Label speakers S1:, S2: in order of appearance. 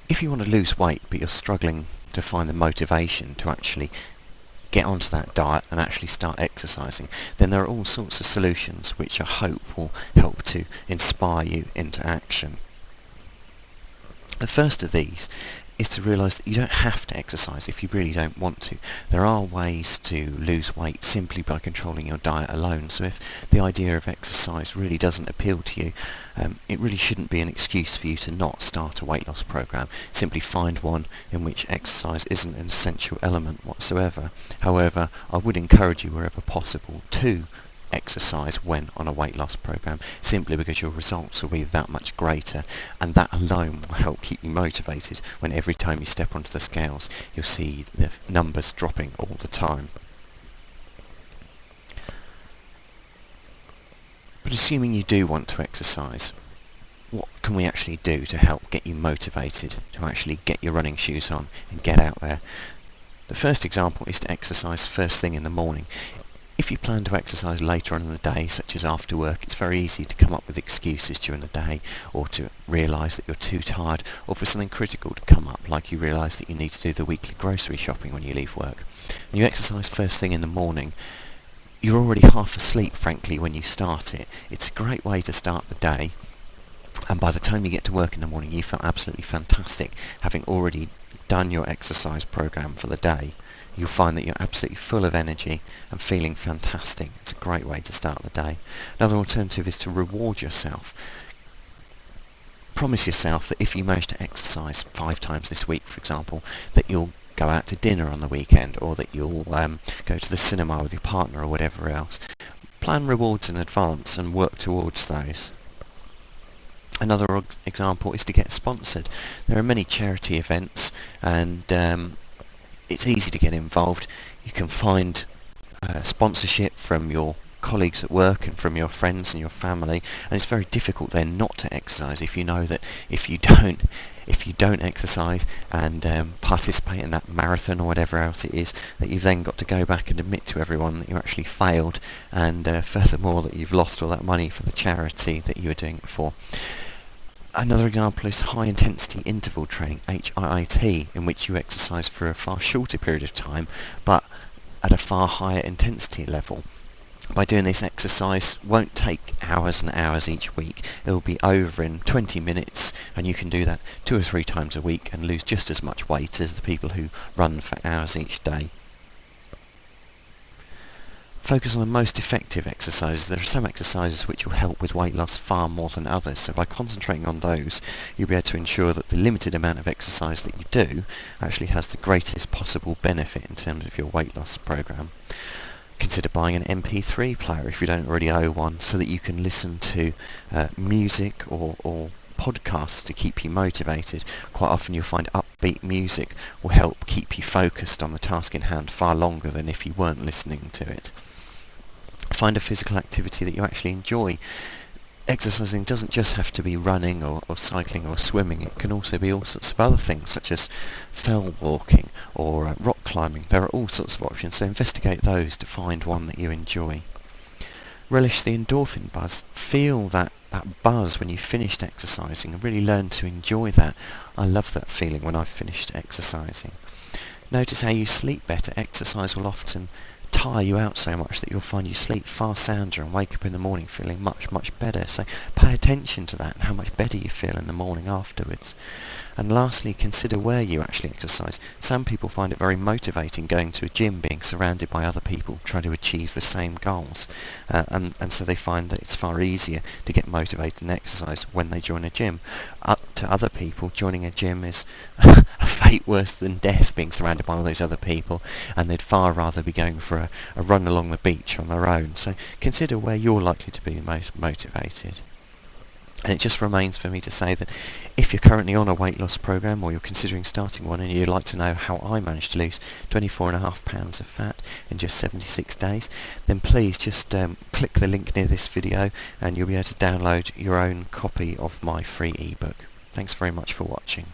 S1: If you want to lose weight but you're struggling to find the motivation to actually get onto that diet and actually start exercising, then there are all sorts of solutions which I hope will help to inspire you into action. The first of these is to realise that you don't have to exercise if you really don't want to. There are ways to lose weight simply by controlling your diet alone, so if the idea of exercise really doesn't appeal to you, it really shouldn't be an excuse for you to not start a weight loss program. Simply find one in which exercise isn't an essential element whatsoever. However, I would encourage you wherever possible to exercise when on a weight loss program, simply because your results will be that much greater, and that alone will help keep you motivated when every time you step onto the scales you'll see the numbers dropping all the time. But assuming you do want to exercise, what can we actually do to help get you motivated to actually get your running shoes on and get out there? The first example is to exercise first thing in the morning. If you plan to exercise later on in the day, such as after work, it's very easy to come up with excuses during the day, or to realise that you're too tired, or for something critical to come up, like you realise that you need to do the weekly grocery shopping when you leave work. When you exercise first thing in the morning, you're already half asleep, frankly, when you start it. It's a great way to start the day, and by the time you get to work in the morning you feel absolutely fantastic, having already done your exercise program for the day. You'll find that you're absolutely full of energy and feeling fantastic. It's a great way to start the day. Another alternative is to reward yourself. Promise yourself that if you manage to exercise 5 times this week, for example, that you'll go out to dinner on the weekend, or that you'll go to the cinema with your partner or whatever else. Plan rewards in advance and work towards those. Another example is to get sponsored. There are many charity events, and it's easy to get involved. You can find sponsorship from your colleagues at work and from your friends and your family, and it's very difficult then not to exercise if you know that if you don't exercise and participate in that marathon or whatever else it is, that you've then got to go back and admit to everyone that you actually failed, and furthermore that you've lost all that money for the charity that you were doing it for. Another example is high intensity interval training, HIIT, in which you exercise for a far shorter period of time but at a far higher intensity level. By doing this, exercise won't take hours and hours each week. It will be over in 20 minutes, and you can do that 2 or 3 times a week and lose just as much weight as the people who run for hours each day. Focus on the most effective exercises. There are some exercises which will help with weight loss far more than others, so by concentrating on those you'll be able to ensure that the limited amount of exercise that you do actually has the greatest possible benefit in terms of your weight loss program. Consider buying an MP3 player if you don't already own one, so that you can listen to music or podcasts to keep you motivated. Quite often you'll find upbeat music will help keep you focused on the task in hand far longer than if you weren't listening to it. Find a physical activity that you actually enjoy. Exercising doesn't just have to be running or cycling or swimming. It can also be all sorts of other things, such as fell walking or rock climbing. There are all sorts of options, so investigate those to find one that you enjoy. Relish the endorphin buzz. Feel that buzz when you've finished exercising and really learn to enjoy that. I love that feeling when I've finished exercising. Notice how you sleep better. Exercise will often tire you out so much that you'll find you sleep far sounder and wake up in the morning feeling much, much better. So pay attention to that and how much better you feel in the morning afterwards. And lastly, consider where you actually exercise. Some people find it very motivating going to a gym, being surrounded by other people trying to achieve the same goals. And so they find that it's far easier to get motivated and exercise when they join a gym. To other people, joining a gym is a fate worse than death, being surrounded by all those other people, and they'd far rather be going for a run along the beach on their own. So consider where you're likely to be most motivated. And it just remains for me to say that if you're currently on a weight loss program, or you're considering starting one, and you'd like to know how I managed to lose 24.5 pounds of fat in just 76 days, then please just click the link near this video and you'll be able to download your own copy of my free ebook. Thanks very much for watching.